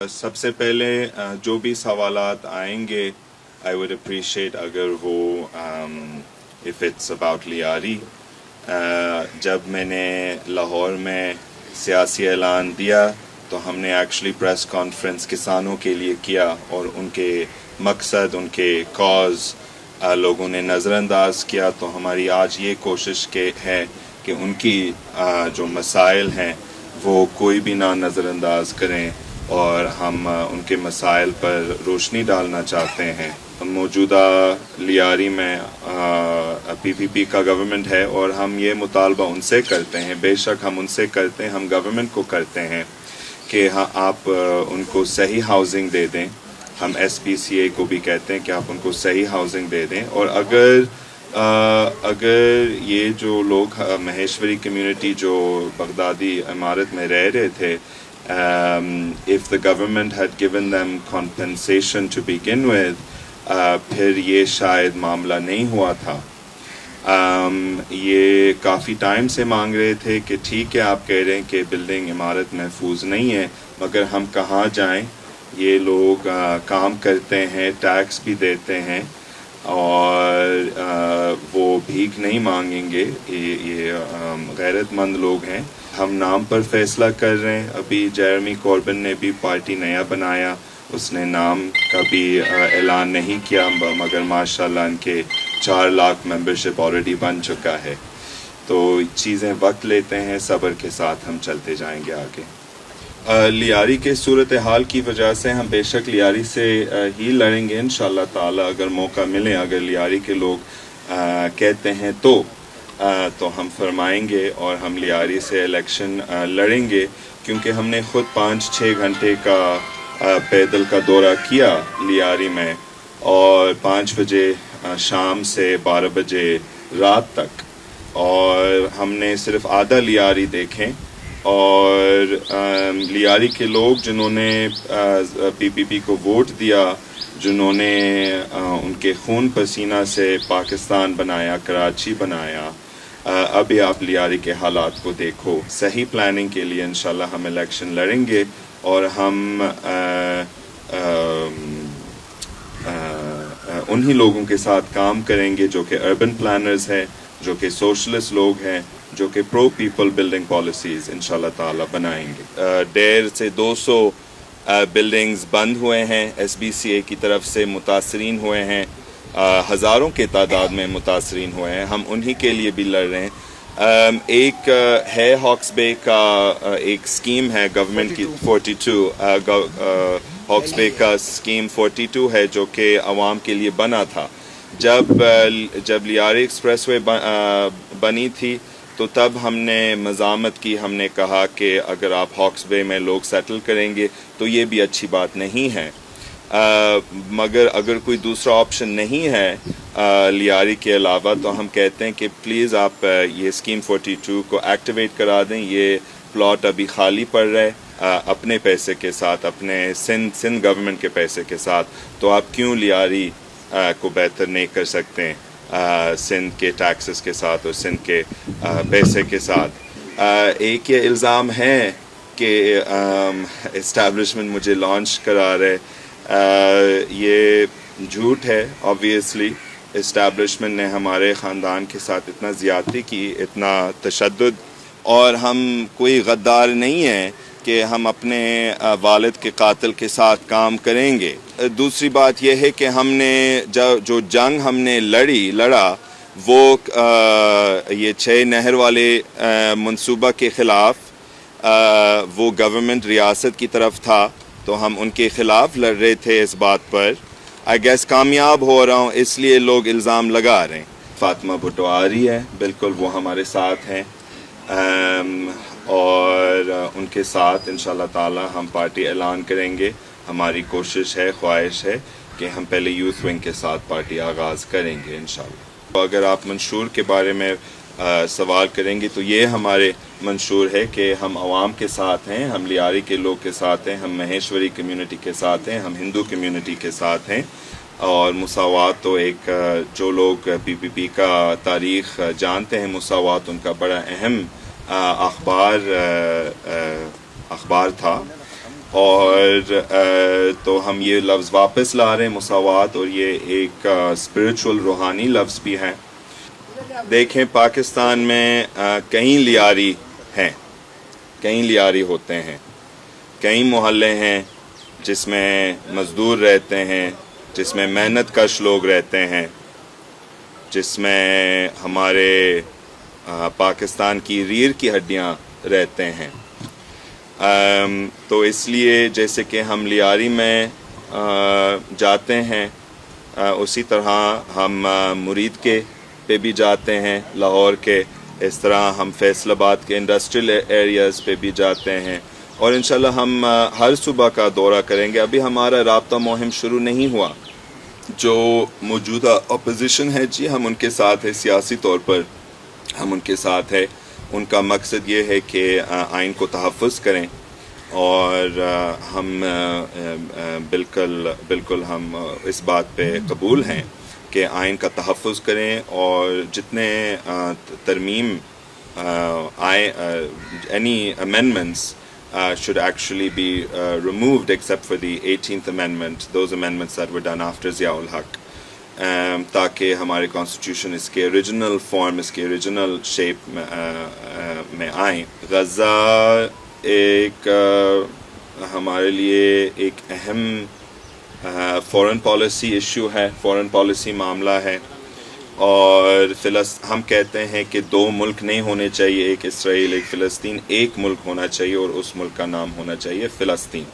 سب سے پہلے جو بھی سوالات آئیں گے آئی وڈ اپریشیٹ اگر وہ اف اٹس اباؤٹ لیاری. جب میں نے لاہور میں سیاسی اعلان دیا تو ہم نے ایکچولی پریس کانفرنس کسانوں کے لیے کیا اور ان کے مقصد ان کے کاز لوگوں نے نظر انداز کیا. تو ہماری آج یہ کوشش ہے کہ ان کی جو مسائل ہیں وہ کوئی بھی نہ نظر انداز کریں اور ہم ان کے مسائل پر روشنی ڈالنا چاہتے ہیں. موجودہ لیاری میں پی پی پی کا گورنمنٹ ہے اور ہم یہ مطالبہ ان سے کرتے ہیں, بے شک ہم ان سے کرتے ہیں, ہم گورنمنٹ کو کرتے ہیں کہ آپ ان کو صحیح ہاؤسنگ دے دیں. ہم ایس پی سی اے کو بھی کہتے ہیں کہ آپ ان کو صحیح ہاؤسنگ دے دیں. اور اگر یہ جو لوگ مہیشوری کمیونٹی جو بغدادی عمارت میں رہ رہے تھے, if the government had given them compensation to begin with, پھر یہ شاید معاملہ نہیں ہوا تھا. یہ کافی ٹائم سے مانگ رہے تھے کہ ٹھیک ہے آپ کہہ رہے ہیں کہ بلڈنگ عمارت محفوظ نہیں ہے, مگر ہم کہاں جائیں؟ یہ لوگ کام کرتے ہیں, ٹیکس بھی دیتے ہیں اور وہ بھیک نہیں مانگیں گے. یہ غیرت مند لوگ ہیں. ہم نام پر فیصلہ کر رہے ہیں. ابھی جیرمی کوربن نے بھی پارٹی نیا بنایا, اس نے نام کا بھی اعلان نہیں کیا, مگر ماشاءاللہ ان کے 4 لاکھ ممبرشپ آلریڈی بن چکا ہے. تو چیزیں وقت لیتے ہیں, صبر کے ساتھ ہم چلتے جائیں گے آگے. لیاری کے صورتحال کی وجہ سے ہم بے شک لیاری سے ہی لڑیں گے انشاءاللہ تعالی. اگر موقع ملے, اگر لیاری کے لوگ کہتے ہیں تو ہم فرمائیں گے اور ہم لیاری سے الیکشن لڑیں گے, کیونکہ ہم نے خود 5-6 گھنٹے کا پیدل کا دورہ کیا لیاری میں, اور 5 بجے شام سے 12 بجے رات تک, اور ہم نے صرف آدھا لیاری دیکھیں. اور لیاری کے لوگ جنہوں نے پی پی پی کو ووٹ دیا, جنہوں نے ان کے خون پسینہ سے پاکستان بنایا, کراچی بنایا, ابھی آپ لیاری کے حالات کو دیکھو. صحیح پلاننگ کے لیے انشاءاللہ ہم الیکشن لڑیں گے اور ہم انہی لوگوں کے ساتھ کام کریں گے جو کہ اربن پلانرز ہیں, جو کہ سوشلسٹ لوگ ہیں, جو کہ پرو پیپل بلڈنگ پالیسیز انشاءاللہ تعالی بنائیں گے. 150 سے 200 بلڈنگز بند ہوئے ہیں, ایس بی سی اے کی طرف سے متاثرین ہوئے ہیں, ہزاروں کے تعداد میں متاثرین ہوئے ہیں. ہم انہی کے لیے بھی لڑ رہے ہیں. ایک ہے ہاکس بے کا ایک سکیم ہے گورنمنٹ کی 42 ہاکس بے کا سکیم 42 ہے جو کہ عوام کے لیے بنا تھا. جب لیاری ایکسپریس وے بنی تھی تو تب ہم نے مزاحمت کی, ہم نے کہا کہ اگر آپ ہاکس بے میں لوگ سیٹل کریں گے تو یہ بھی اچھی بات نہیں ہے, مگر اگر کوئی دوسرا آپشن نہیں ہے لیاری کے علاوہ تو ہم کہتے ہیں کہ پلیز آپ یہ اسکیم 42 کو ایکٹیویٹ کرا دیں. یہ پلاٹ ابھی خالی پڑ رہا ہے اپنے پیسے کے ساتھ, اپنے سندھ گورنمنٹ کے پیسے کے ساتھ, تو آپ کیوں لیاری کو بہتر نہیں کر سکتے ہیں سندھ کے ٹیکسز کے ساتھ اور سندھ کے پیسے کے ساتھ. ایک یہ الزام ہے کہ اسٹیبلشمنٹ مجھے لانچ کرا رہے, یہ جھوٹ ہے. آبویسلی اسٹیبلشمنٹ نے ہمارے خاندان کے ساتھ اتنا زیادتی کی, اتنا تشدد, اور ہم کوئی غدار نہیں ہیں کہ ہم اپنے والد کے قاتل کے ساتھ کام کریں گے. دوسری بات یہ ہے کہ ہم نے جو جنگ ہم نے لڑا وہ یہ 6 نہر والے منصوبہ کے خلاف, وہ گورنمنٹ ریاست کی طرف تھا تو ہم ان کے خلاف لڑ رہے تھے. اس بات پر آئی گیس کامیاب ہو رہا ہوں, اس لیے لوگ الزام لگا رہے ہیں. فاطمہ بھٹو آ رہی ہے, بالکل وہ ہمارے ساتھ ہیں, اور ان کے ساتھ انشاءاللہ تعالی ہم پارٹی اعلان کریں گے. ہماری کوشش ہے, خواہش ہے کہ ہم پہلے یوتھ ونگ کے ساتھ پارٹی آغاز کریں گے انشاءاللہ. اگر آپ منشور کے بارے میں سوال کریں گے تو یہ ہمارے منشور ہے کہ ہم عوام کے ساتھ ہیں, ہم لیاری کے لوگ کے ساتھ ہیں, ہم مہیشوری کمیونٹی کے ساتھ ہیں, ہم ہندو کمیونٹی کے ساتھ ہیں. اور مساوات تو ایک جو لوگ پی پی پی کا تاریخ جانتے ہیں, مساوات ان کا بڑا اہم اخبار تھا. اور تو ہم یہ لفظ واپس لا رہے ہیں مساوات، اور یہ ایک اسپرچول روحانی لفظ بھی ہے۔ دیکھیں پاکستان میں کئی لیاری ہیں، کئی لیاری ہوتے ہیں، کئی محلے ہیں جس میں مزدور رہتے ہیں، جس میں محنت کش لوگ رہتے ہیں، جس میں ہمارے پاکستان کی ریڑھ کی ہڈیاں رہتے ہیں۔ تو اس لیے جیسے کہ ہم لیاری میں جاتے ہیں، اسی طرح ہم مرید کے پہ بھی جاتے ہیں لاہور کے، اس طرح ہم فیصل آباد کے انڈسٹریل ایریاز پہ بھی جاتے ہیں، اور انشاءاللہ ہم ہر صوبہ کا دورہ کریں گے۔ ابھی ہمارا رابطہ مہم شروع نہیں ہوا۔ جو موجودہ اپوزیشن ہے جی، ہم ان کے ساتھ ہیں، سیاسی طور پر ہم ان کے ساتھ ہیں۔ ان کا مقصد یہ ہے کہ آئین کو تحفظ کریں، اور ہم بالکل ہم اس بات پہ قبول ہیں کہ آئین کا تحفظ کریں، اور جتنے ترمیم آئے any amendments should actually be removed except for the 18th amendment, those amendments that were done after Zia ul Haq, تاکہ ہمارے کانسٹیٹیوشن اس کے اوریجنل فارم، اس کے اوریجنل شیپ میں آئیں۔ غزہ ایک ہمارے لیے ایک اہم فورن پالیسی ایشو ہے، فورن پالیسی معاملہ ہے، اور ہم کہتے ہیں کہ دو ملک نہیں ہونے چاہیے، ایک اسرائیل ایک فلسطین، ایک ملک ہونا چاہیے، اور اس ملک کا نام ہونا چاہیے فلسطین۔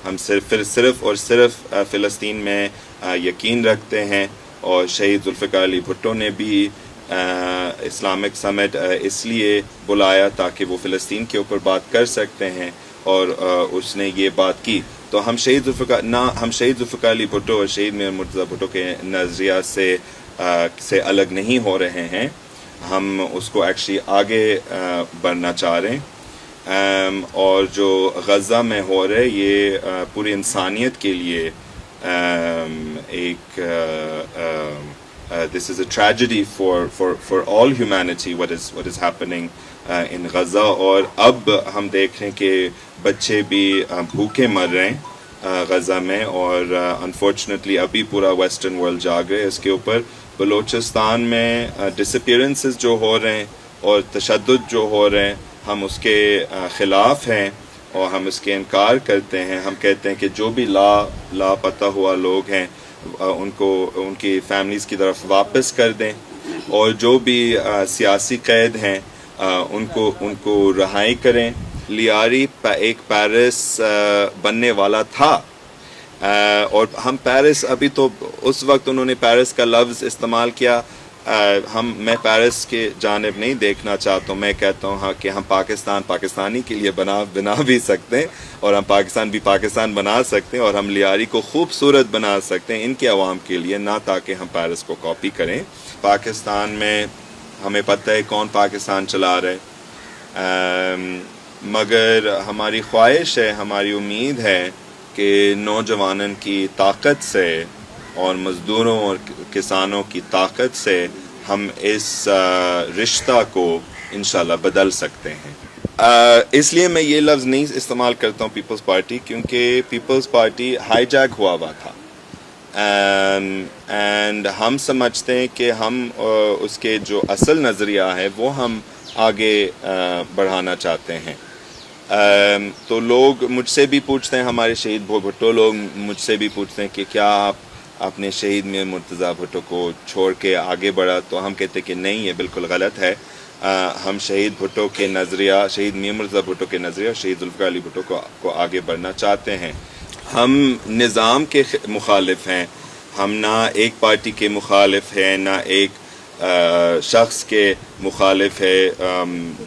ہم صرف اور صرف فلسطین میں یقین رکھتے ہیں، اور شہید ذوالفقار علی بھٹو نے بھی اسلامک سمٹ اس لیے بلایا تاکہ وہ فلسطین کے اوپر بات کر سکتے ہیں، اور اس نے یہ بات کی۔ تو ہم شہید ذوالفقار علی بھٹو اور شہید میر مرتضیٰ بھٹو کے نظریہ سے الگ نہیں ہو رہے ہیں، ہم اس کو ایکچولی آگے بڑھنا چاہ رہے ہیں، اور جو غزہ میں ہو رہا ہے یہ پوری انسانیت کے لیے ایک this is a tragedy for all humanity what is happening in Gaza. اور اب ہم دیکھ رہے ہیں کہ بچے بھی بھوکے مر رہے ہیں غزہ میں، اور انفارچونیٹلی ابھی پورا ویسٹرن ورلڈ جاگ رہے ہے اس کے اوپر۔ بلوچستان میں ڈس اپیئرنسز جو ہو رہے ہیں اور تشدد جو ہو رہے ہیں، ہم اس کے خلاف ہیں، اور ہم اس کے انکار کرتے ہیں۔ ہم کہتے ہیں کہ جو بھی لاپتہ ہوا لوگ ہیں ان کو ان کی فیملیز کی طرف واپس کر دیں، اور جو بھی سیاسی قید ہیں ان کو رہائی کریں۔ لیاری ایک پیرس بننے والا تھا، اور ہم پیرس، ابھی تو اس وقت انہوں نے پیرس کا لفظ استعمال کیا، میں پیرس کے جانب نہیں دیکھنا چاہتا ہوں۔ میں کہتا ہوں کہ ہم پاکستانی کے لیے بنا بھی سکتے ہیں، اور ہم پاکستان بنا سکتے ہیں، اور ہم لیاری کو خوبصورت بنا سکتے ہیں ان کے عوام کے لیے، نہ تاکہ ہم پیرس کو کاپی کریں۔ پاکستان میں ہمیں پتہ ہے کون پاکستان چلا رہے، مگر ہماری خواہش ہے، ہماری امید ہے کہ نوجوانوں کی طاقت سے اور مزدوروں اور کسانوں کی طاقت سے ہم اس رشتہ کو انشاءاللہ بدل سکتے ہیں۔ اس لیے میں یہ لفظ نہیں استعمال کرتا ہوں پیپلز پارٹی، کیونکہ پیپلز پارٹی ہائی جیک ہوا تھا، اینڈ ہم سمجھتے ہیں کہ ہم اس کے جو اصل نظریہ ہے وہ ہم آگے بڑھانا چاہتے ہیں۔ تو لوگ مجھ سے بھی پوچھتے ہیں، ہمارے شہید بھٹو لوگ مجھ سے بھی پوچھتے ہیں کہ کیا آپ اپنے شہید میر مرتضیٰ بھٹو کو چھوڑ کے آگے بڑھا، تو ہم کہتے ہیں کہ نہیں، یہ بالکل غلط ہے۔ ہم شہید بھٹو کے نظریہ، شہید میر مرتضیٰ بھٹو کے نظریہ اور شہید ذوالفقار علی بھٹو کو آگے بڑھنا چاہتے ہیں۔ ہم نظام کے مخالف ہیں، ہم نہ ایک پارٹی کے مخالف ہیں، نہ ایک شخص کے مخالف ہے۔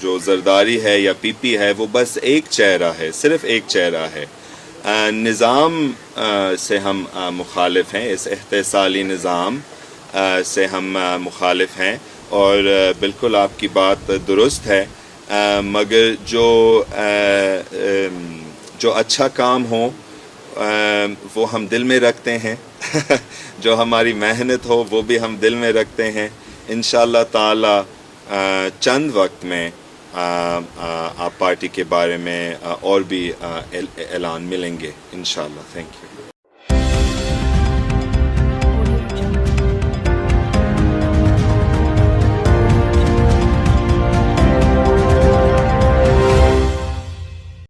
جو زرداری ہے یا پی پی ہے وہ بس ایک چہرہ ہے، صرف ایک چہرہ ہے۔ نظام سے ہم مخالف ہیں، اس احتسالی نظام سے ہم مخالف ہیں، اور بالکل آپ کی بات درست ہے، مگر جو اچھا کام ہو وہ ہم دل میں رکھتے ہیں، جو ہماری محنت ہو وہ بھی ہم دل میں رکھتے ہیں۔ انشاءاللہ تعالی چند وقت میں آپ پارٹی کے بارے میں اور بھی اعلان ملیں گے انشاءاللہ. Thank you.